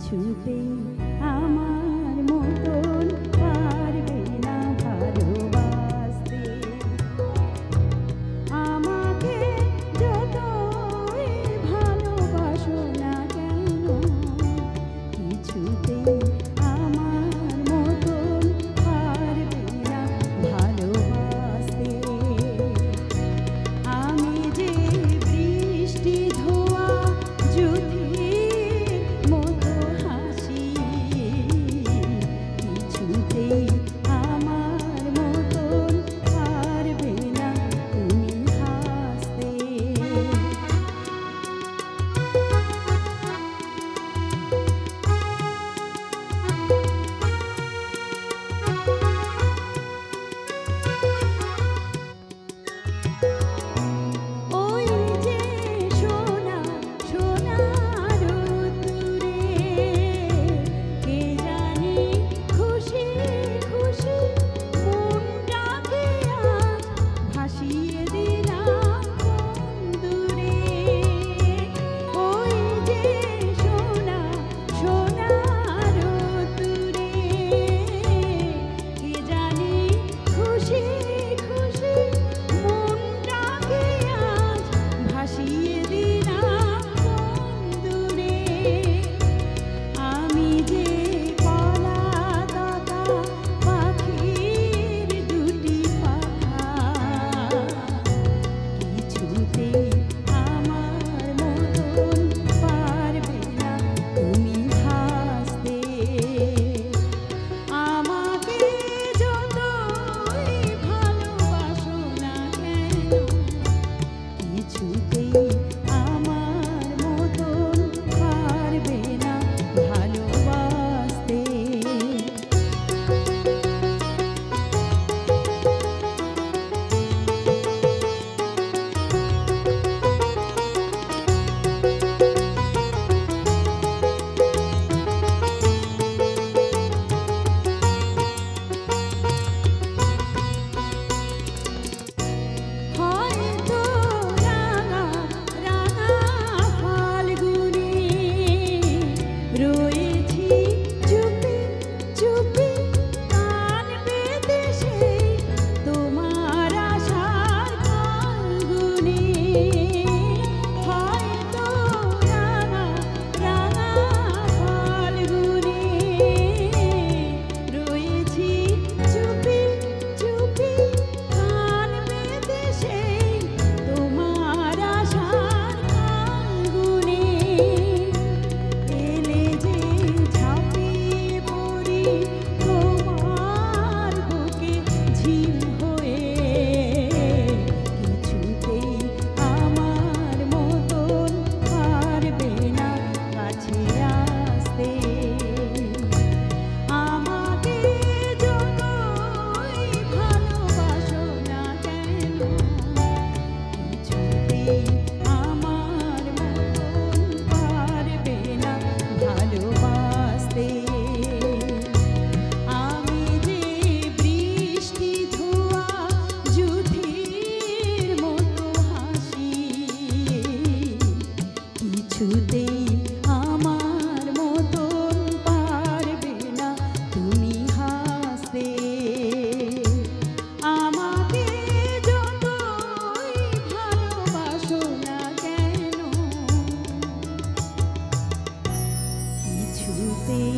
কিছুতেই আমার মতন পারবে না ভালোবাসতে। আমাকে যতই ভালোবাসো না কেন, কিছুতেই আমার মতন পারবে না ভালোবাসতে। আমি যে বৃষ্টি ধোয়া যুথির মতো হাসি, কিছুতেই আমার মতন পারবে না তুমি হাসতে। ওই যে সোনা সোনা রোদ্দুরে, কে জানি খুশি খুশি মনটাকে আজ ভাসিয়ে দিলাম কোন দূরে। ওই যে সোনা সোনা রোদ্দুরে, কে জানি খুশি খুশি মনটাকে আজ ভাসিয়ে দিলাম কোন দূরে। আমি যে পলাতকা পাখির দুটি পাখা, কিছুতেই আমার মতন পারবে না তুমি ভাসতে। আমাকে যতই ভালোবাসো না কেন, কিছুতেই আমার মতন পারবে না ভালোবাসতে। হয়তো রাঙা রাঙা ফাল্গুনে রয়েছি চুপি চুপি কান পেতে সেই তোমার আশার ফাল্গুনে। হয়তো রাঙা রাঙা ফাল্গুনে রয়েছি চুপি চুপি কান পেতে সেই তোমার আশার ফাল্গুনে। এলে যে ঝাঁপিয়ে পড়ি তোমার বুকে ঝিম হয়ে, কিছুতেই আমার মতন পারবে না কাছে আসতে। আমাকে যতই ভালোবাসো না কেন, কিছুতেই আমার মতন পারবে না ভালোবাসতে। আমি যে বৃষ্টি ধোয়া যুথির মতো হাসি, কিছুতেই আমার মতন পারবে না তুমি হাসতে। আমাকে যতই ভালোবাসো না কেন, কিছুতেই